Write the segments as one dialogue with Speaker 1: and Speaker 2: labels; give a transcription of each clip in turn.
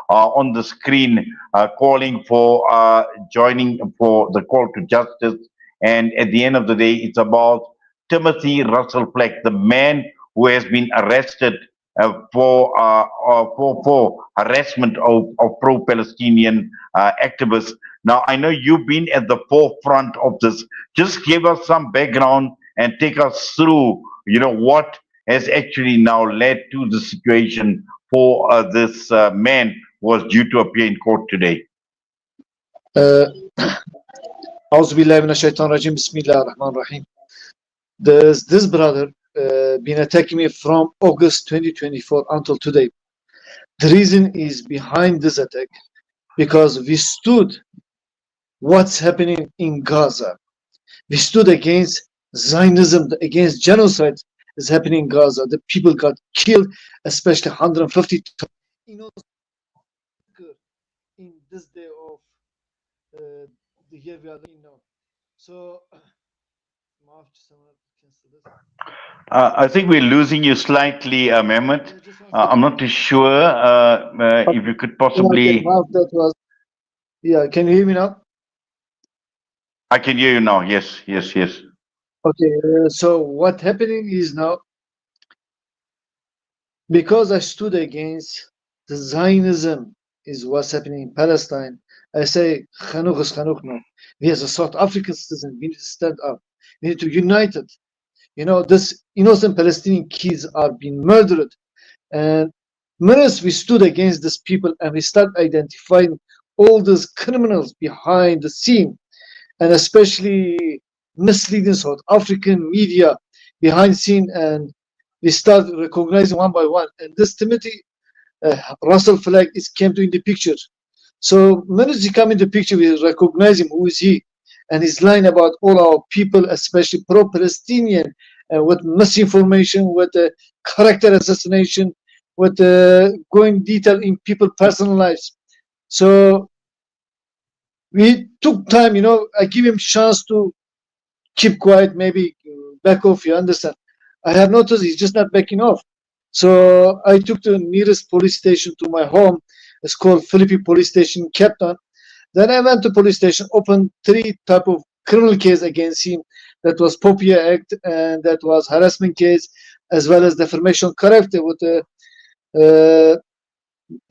Speaker 1: on the screen calling for joining for the call to justice. And at the end of the day, it's about Timothy Russel Flack, the man who has been arrested for harassment of pro-Palestinian activists. Now, I know you've been at the forefront of this. Just give us some background and take us through, what has actually now led to the situation for this man who was due to appear in court today.
Speaker 2: أعوذ بالله من الشيطان الرجيم بسم الله الرحمن الرحيم. This brother been attacking me from August 2024 until today. The reason is behind this attack because we stood what's happening in Gaza. We stood against Zionism, against genocide is happening in Gaza. The people got killed, especially 150 in this day of the year we are in now. So,
Speaker 1: I think we're losing you slightly, Mehmet. I'm not too sure if you could possibly.
Speaker 2: Yeah, can you hear me now?
Speaker 1: I can hear you now. Yes, yes, yes.
Speaker 2: Okay, so what happening is now, because I stood against the Zionism is what's happening in Palestine. I say, Chanukh is Chanukh now. We as a South African citizen, we need to stand up. We need to unite it. This innocent Palestinian kids are being murdered. And minutes we stood against these people and we start identifying all these criminals behind the scene, and especially misleading South African media behind the scene, and we start recognizing one by one. And this Timothy Russel Flack came to in the picture. So when he come in the picture, we recognize him, who is he, and he's lying about all our people, especially pro-Palestinian, with misinformation, with character assassination, with going detail in people's personal lives. So we took time, I give him chance to keep quiet, maybe back off, you understand. I have noticed he's just not backing off. So I took the nearest police station to my home. It's called Philippine Police Station, Cape Town. Then I went to police station, opened 3 type of criminal case against him. That was POPIA Act, and that was harassment case, as well as defamation of character with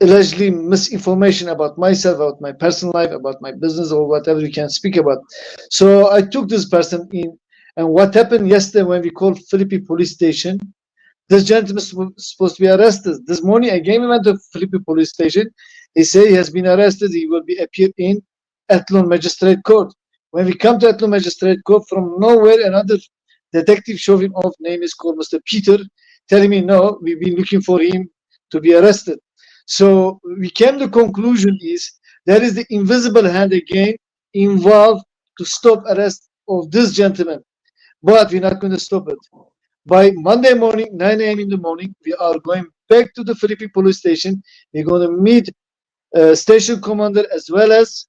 Speaker 2: allegedly misinformation about myself, about my personal life, about my business, or whatever you can speak about. So I took this person in, and what happened yesterday when we called Philippine Police Station, this gentleman was supposed to be arrested. This morning again we went to Philippine Police Station. He said he has been arrested. He will be appeared in Athlone Magistrate Court. When we come to Athlone Magistrate Court, from nowhere another detective showing off, name is called Mr. Peter, telling me no, we've been looking for him to be arrested. So we came to the conclusion is there is the invisible hand again involved to stop arrest of this gentleman, but we're not going to stop it. By Monday morning, 9 a.m. in the morning, we are going back to the Philippine Police Station. We're going to meet station commander as well as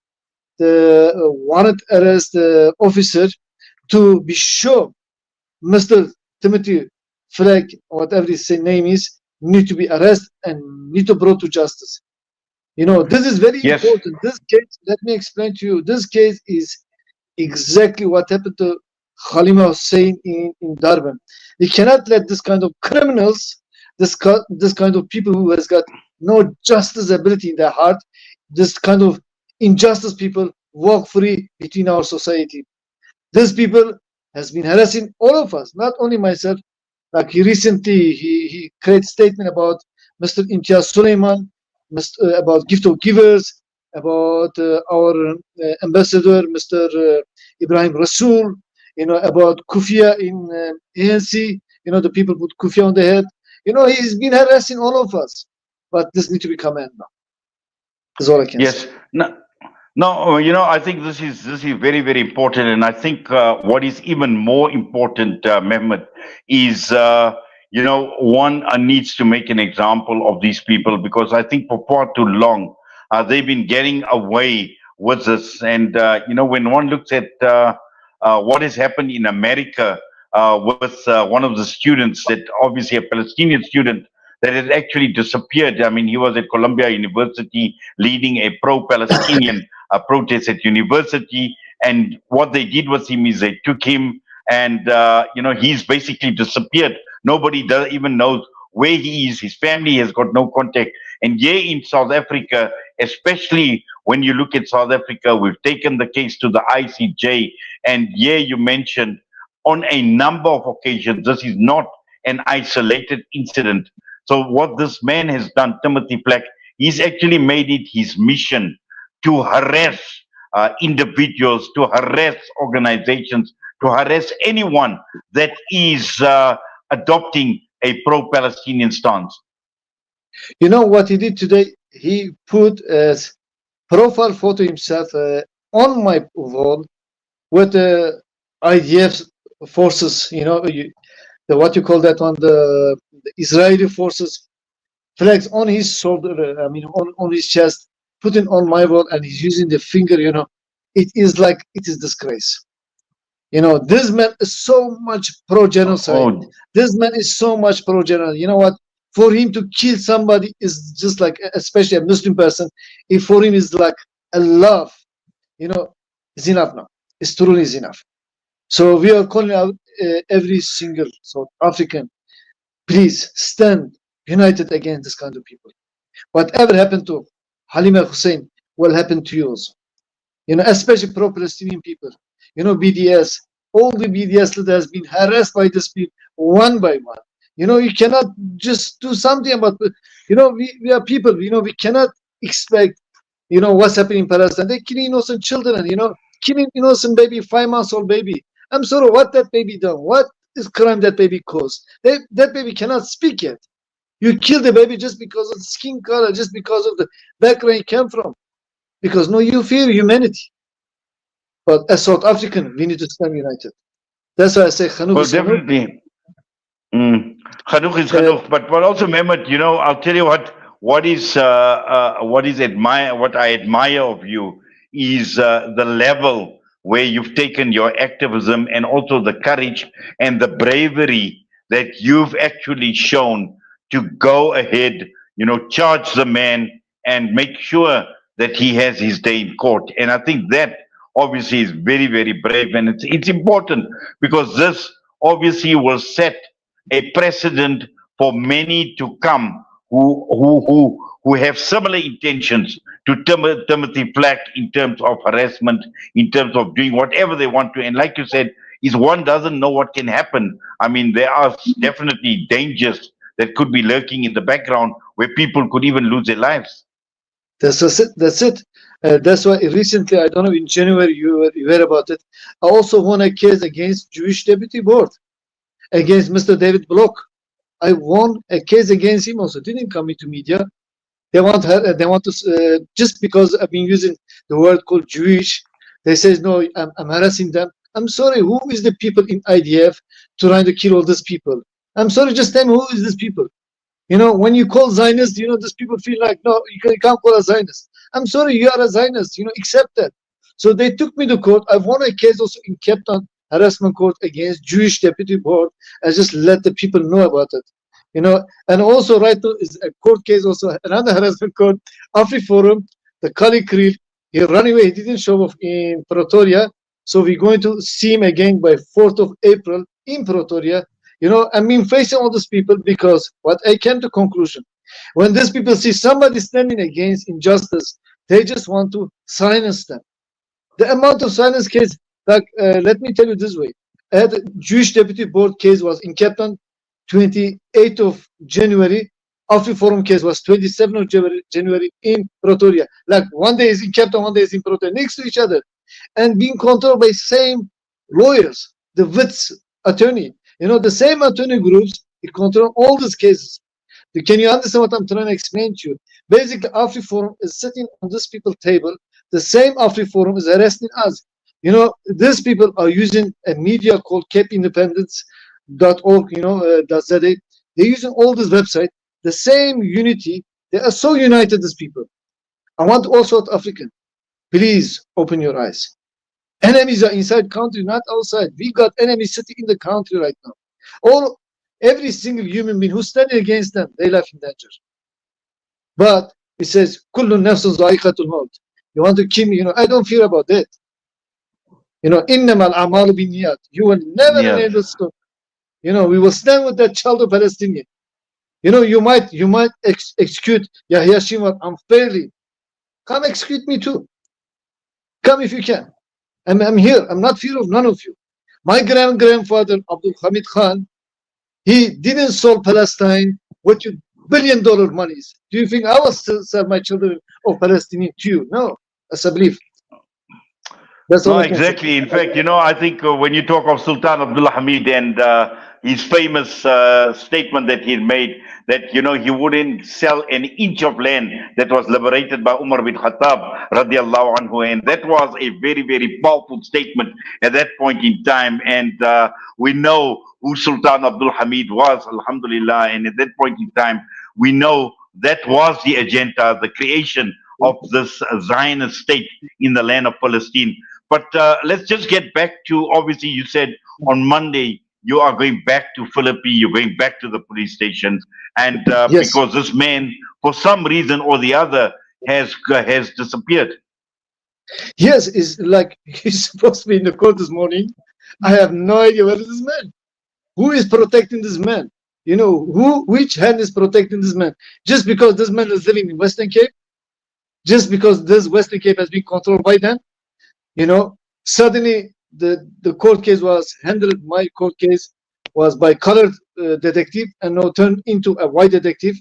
Speaker 2: the warrant arrest officer to be sure Mr. Timothy Flack, whatever his name is, need to be arrested and need to be brought to justice. This is very important. This case, let me explain to you, this case is exactly what happened to Halima Hussein in Durban. We cannot let this kind of criminals, this kind of people who has got no justice ability in their heart, this kind of injustice people walk free between our society. These people has been harassing all of us, not only myself. Like he created a statement about Mr. Imtiaz Suleiman, about gift of givers, about our ambassador, Mr. Ibrahim Rasool, about Kufia in ANC, the people put Kufia on the head. He's been harassing all of us, but this needs to be commended now. That's all I can say.
Speaker 1: Yes. No, I think this is very, very important, and I think what is even more important, Mehmet, is one needs to make an example of these people, because I think for far too long they've been getting away with this, and when one looks at what has happened in America with one of the students, that obviously a Palestinian student that had actually disappeared. I mean, he was at Columbia University leading a pro-Palestinian protest at university, and what they did with him is they took him, and he's basically disappeared. Nobody does even knows where he is. His family has got no contact. And here in South Africa, especially when you look at South Africa, we've taken the case to the ICJ, and here you mentioned on a number of occasions, this is not an isolated incident. So what this man has done, Timothy Flack, he's actually made it his mission to harass individuals, to harass organizations, to harass anyone that is adopting a pro-Palestinian stance.
Speaker 2: You know what he did today? He put as profile photo himself on my wall with the IDF forces, what you call that one, the Israeli forces flags on his shoulder, on his chest, putting on my wall, and he's using the finger, it is disgrace. This man is so much pro-genocide.
Speaker 1: Oh.
Speaker 2: This man is so much pro-genocide. You know what? For him to kill somebody is just like, especially a Muslim person, if for him is like a love, it's enough now. It's truly is enough. So we are calling out every single South African, please stand united against this kind of people. Whatever happened to Halima Hussein will happen to you also. Especially pro-Palestinian people. BDS, all the BDS leaders has been harassed by this people one by one. You cannot just do something about, we are people, we cannot expect, what's happening in Palestine. They're killing innocent children, killing innocent baby, 5 months old baby. I'm sorry, what that baby done? What is crime that baby caused? That baby cannot speak yet. You kill the baby just because of the skin color, just because of the background he came from. Because no, you fear humanity. But as South African, we need to stand united. That's why I say Khanuk.
Speaker 1: Well, definitely. Khanuk is Khanuk. But also, Mehmet, I'll tell you what I admire of you is the level where you've taken your activism and also the courage and the bravery that you've actually shown to go ahead, charge the man and make sure that he has his day in court. And I think that obviously is very, very brave, and it's important because this obviously will set a precedent for many to come who have similar intentions to Timothy Flack in terms of harassment, in terms of doing whatever they want to. And like you said, is one doesn't know what can happen. I mean, there are definitely dangers that could be lurking in the background where people could even lose their lives.
Speaker 2: That's it. That's why recently, I don't know, in January you heard about it. I also won a case against Jewish Deputy Board, against Mr. David Block. I won a case against him also. Didn't come into media. They want to just because I've been using the word called Jewish. They say no, I'm harassing them. I'm sorry. Who is the people in IDF trying to kill all these people? I'm sorry. Just tell me who is these people. When you call Zionist, these people feel like, no, you can't call a Zionist. I'm sorry, you are a Zionist, accept that. So they took me to court. I've won a case also in Cape Town harassment court against Jewish Deputy Board. I just let the people know about it. And also right now is a court case also, another harassment court, AfriForum, the colleague Kriel, he ran away, he didn't show up in Pretoria. So we're going to see him again by 4th of April in Pretoria. I mean, facing all these people, because what I came to conclusion, when these people see somebody standing against injustice, they just want to silence them. The amount of silence case, like, let me tell you this way. I had a Jewish Deputy Board case was in Cape Town, 28th of January. AfriForum case was 27th of January in Pretoria. Like, one day is in Cape Town, one day is in Pretoria, next to each other. And being controlled by same lawyers, the Wits attorney. The same attorney groups, they control all these cases. Can you understand what I'm trying to explain to you? Basically, AfriForum is sitting on this people's table. The same AfriForum is arresting us. These people are using a media called capeindependence.org, .za. They're using all this website, the same unity. They are so united, these people. I want all South African, please open your eyes. Enemies are inside country, not outside. We got enemies sitting in the country right now. Every single human being who's standing against them, they life in danger. But it says, "Kullu nafsun za'iqatul maut." You want to kill me? I don't fear about that. Innamal a'malu binniyat. You will never
Speaker 1: Yeah.
Speaker 2: enable us to. We will stand with that child of Palestinian. You might execute Yahya Sinwar unfairly. Come execute me too. Come if you can. I'm here. I'm not fear of none of you. My grandfather, Abdul Hamid Khan, he didn't sell Palestine with your $1 billion monies. Do you think I will still sell my children of Palestinian to you? No, that's a belief. That's all
Speaker 1: No,
Speaker 2: I can say.
Speaker 1: exactly. In fact, I think when you talk of Sultan Abdullah Hamid and his famous statement that he made that, he wouldn't sell an inch of land that was liberated by Umar bin Khattab, radiallahu anhu. And that was a very, very powerful statement at that point in time. And we know who Sultan Abdul Hamid was, alhamdulillah. And at that point in time, we know that was the agenda, the creation of this Zionist state in the land of Palestine. But let's just get back to, obviously, you said on Monday you are going back to Philippines, you're going back to the police station, and
Speaker 2: Yes.
Speaker 1: because this man, for some reason or the other, has disappeared.
Speaker 2: Yes, it's like he's supposed to be in the court this morning. I have no idea where is this man. Who is protecting this man? Which hand is protecting this man? Just because this man is living in Western Cape? Just because this Western Cape has been controlled by them? Suddenly the court case was handled. My court case was by colored detective and now turned into a white detective.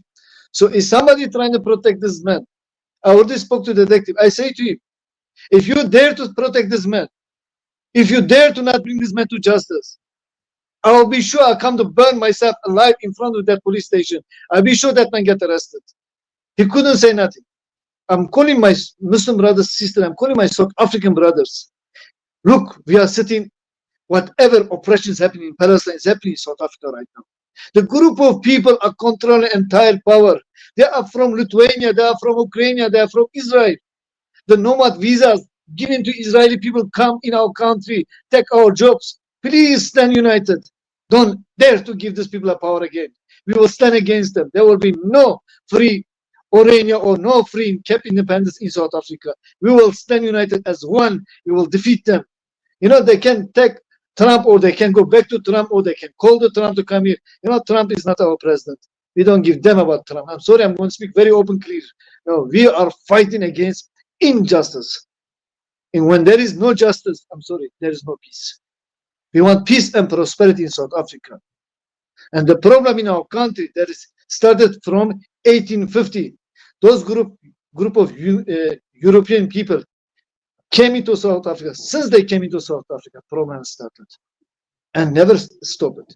Speaker 2: So is somebody trying to protect this man? I already spoke to the detective. I say to you, if you dare to protect this man, if you dare to not bring this man to justice, I will be sure I'll come to burn myself alive in front of that police station. I'll be sure that man get arrested. He couldn't say nothing. I'm calling my Muslim brothers, sisters, I'm calling my South African brothers. Look, we are sitting, whatever oppression is happening in Palestine is happening in South Africa right now. The group of people are controlling entire power. They are from Lithuania, they are from Ukraine, they are from Israel. The nomad visas given to Israeli people come in our country, take our jobs. Please stand united. Don't dare to give these people a power again. We will stand against them. There will be no free Orania or no free and kept independence in South Africa. We will stand united as one. We will defeat them. They can take Trump or they can go back to Trump or they can call the Trump to come here. Trump is not our president. We don't give them about Trump. I'm sorry, I'm going to speak very open, clear. No, we are fighting against injustice. And when there is no justice, I'm sorry, there is no peace. We want peace and prosperity in South Africa. And the problem in our country that is started from 1850. Those group of European people came into South Africa. Since they came into South Africa, problem started and never stopped.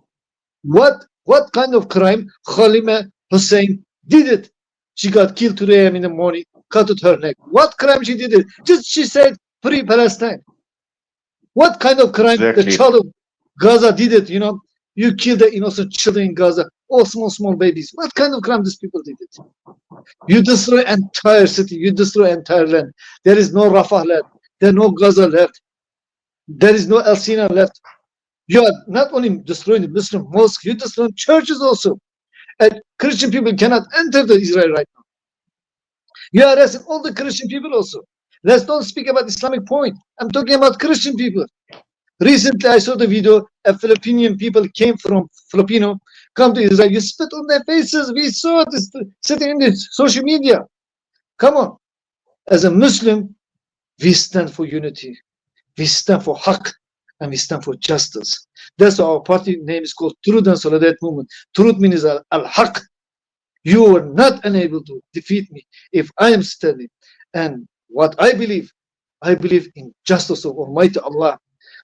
Speaker 2: What kind of crime Khalima Hussein did it? She got killed 2 a.m. in the morning, cut at her neck. What crime she did it? Just she said, free Palestine. What kind of crime
Speaker 1: Exactly.
Speaker 2: the child of Gaza did it? You kill the innocent children in Gaza, all small babies. What kind of crime these people did it? You destroy entire city. You destroy entire land. There is no Rafah left. There is no Gaza left. There is no El Sina left. You are not only destroying the Muslim mosque, you destroy churches also. And Christian people cannot enter the Israel right now. You are arresting all the Christian people also. Let's don't speak about Islamic point. I'm talking about Christian people. Recently, I saw the video. A Filipino people came from Filipino, come to Israel. You spit on their faces. We saw this sitting in the social media. Come on. As a Muslim, we stand for unity. We stand for haqq. And we stand for justice. That's why our party name is called Truth and Solidarity Movement. Truth means al-haq. You are not unable to defeat me if I am standing. And what I believe in justice of Almighty Allah.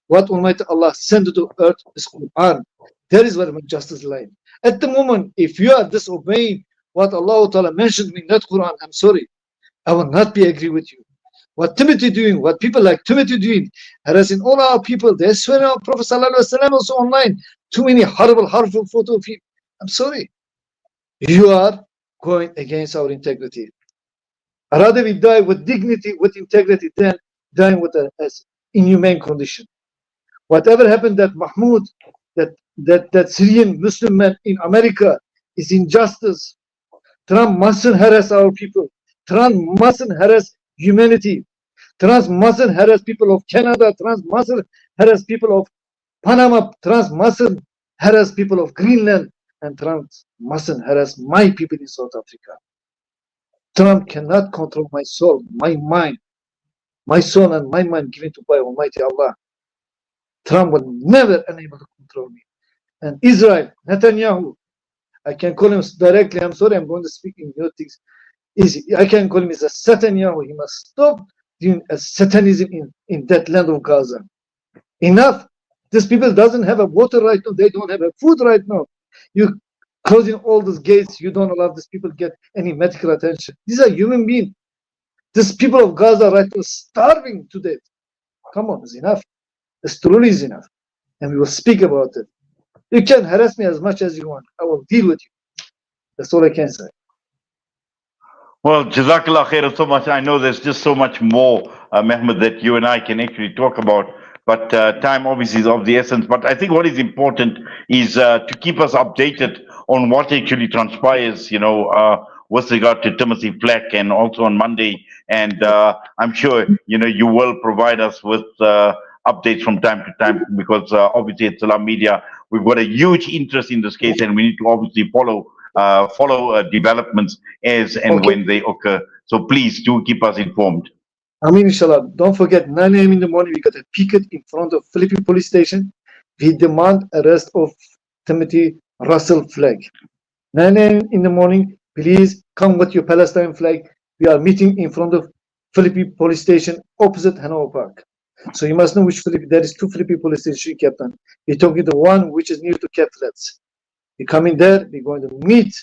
Speaker 2: What Almighty Allah sent to earth is Quran. That is where my justice lies. At the moment, if you are disobeying what Allah Ta'ala mentioned in that Quran, I'm sorry. I will not be agree with you. What Timothy doing, what people like Timothy doing, harassing all our people, they swear our Prophet ﷺ also online. Too many horrible, harmful photos of him. I'm sorry. You are going against our integrity. Rather we die with dignity, with integrity, than dying with an inhumane condition. Whatever happened that Mahmoud, that that Syrian Muslim man in America is injustice. Trump mustn't harass our people. Trump mustn't harass humanity. Trump mustn't harass people of Canada. Trump mustn't harass people of Panama. Trump mustn't harass people of Greenland. And Trump mustn't harass my people in South Africa. Trump cannot control my soul, my mind, my soul and my mind given to by Almighty Allah. Trump will never enable to control me. And Israel, Netanyahu, I can call him directly. I'm sorry, I'm going to speak in your things. I can call him as a Netanyahu. He must stop doing a Satanism in that land of Gaza. Enough. These people doesn't have a water right now. They don't have a food right now. You closing all these gates. You don't allow these people get any medical attention. These are human beings. These people of Gaza right now starving to death. Come on, it's enough. It's truly is enough. And we will speak about it. You can harass me as much as you want. I will deal with you. That's all I can say.
Speaker 1: Well, Jazakallah khairan so much. I know there's just so much more, Mehmet, that you and I can actually talk about. But time obviously is of the essence. But I think what is important is to keep us updated on what actually transpires, with regard to Timothy Flack and also on Monday. And I'm sure, you will provide us with updates from time to time because obviously at Salam Media, we've got a huge interest in this case and we need to obviously follow developments as and when they occur. So please do keep us informed.
Speaker 2: I mean, inshallah, don't forget, 9 a.m. in the morning, we got a picket in front of Philippine police station. We demand arrest of Timothy Russel Flack. 9 a.m. in the morning, please come with your Palestine flag. We are meeting in front of Philippine police station opposite Hanover Park. So you must know which there is 2 Philippine police stations, Captain. We're talking the one which is near to Cape Flats. We come in there, we're going to meet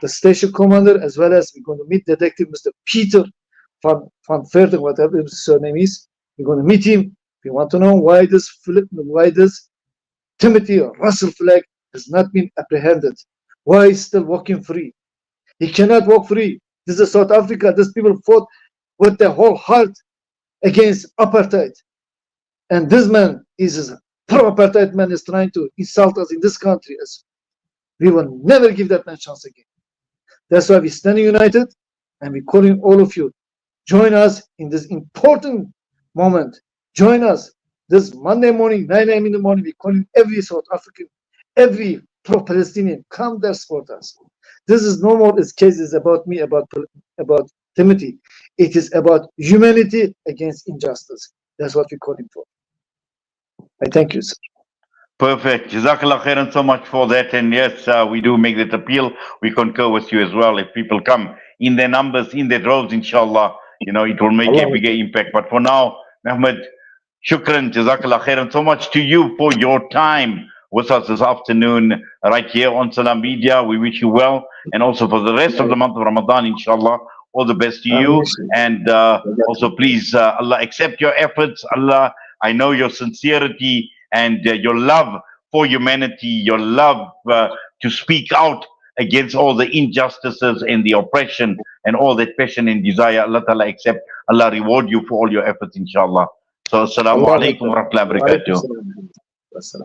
Speaker 2: the station commander as well as we're going to meet Detective Mr. Peter van Verden, whatever his surname is. We're going to meet him. We want to know why this Timothy Russel Flack has not been apprehended. Why he's still walking free? He cannot walk free. This is South Africa. These people fought with their whole heart against apartheid. And this man is a pro-apartheid man is trying to insult us in this country. We will never give that man a chance again. That's why we're standing united and we're calling all of you. Join us in this important moment. Join us this Monday morning, 9 a.m. in the morning. We're calling every South African, every pro-Palestinian, come there, support us. This is no more this case is about me, about Timothy. It is about humanity against injustice. That's what we're calling for. I thank you, sir.
Speaker 1: Perfect. Jazakallah khairan so much for that. And yes, we do make that appeal. We concur with you as well. If people come in their numbers, in their droves, inshallah, it will make a bigger impact. But for now, Mehmet, shukran, Jazakallah khairan so much to you for your time with us this afternoon right here on Salam Media. We wish you well. And also for the rest of the month of Ramadan, inshallah, all the best to you. And also please, Allah, accept your efforts. Allah, I know your sincerity and your love for humanity, your love to speak out against all the injustices and the oppression and all that passion and desire. Allah Ta'ala accept. Allah reward you for all your efforts, inshallah. So, assalamu alaikum wa rahmatullahi wa barakatuh.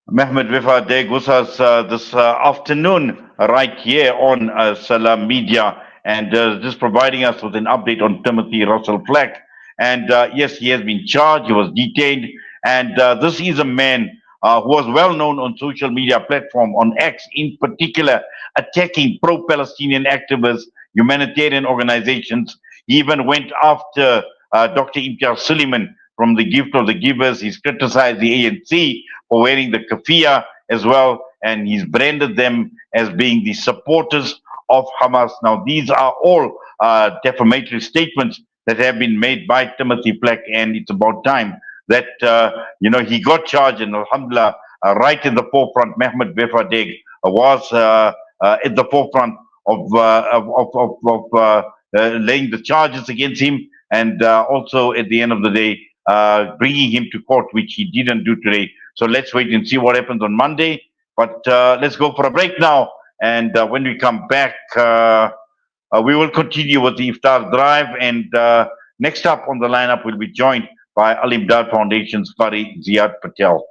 Speaker 1: Mehmet Vefa Dag with us this afternoon right here on Salam Media and just providing us with an update on Timothy Russel Flack. And yes, he has been charged, he was detained. And this is a man who was well known on social media platform, on X in particular, attacking pro-Palestinian activists, humanitarian organizations. He even went after Dr. Imtiaz Suleiman from the Gift of the Givers. He's criticized the ANC for wearing the kafia as well. And he's branded them as being the supporters of Hamas. Now, these are all defamatory statements that have been made by Timothy Flack, and it's about time that he got charged. And alhamdulillah, right in the forefront, Mehmet Vefa Dag was at the forefront of laying the charges against him, and also at the end of the day, bringing him to court, which he didn't do today. So let's wait and see what happens on Monday. But let's go for a break now, and when we come back, we will continue with the Iftar Drive, and next up on the lineup, we'll be joined by Al Imdad Foundation's Farid Ziad Patel.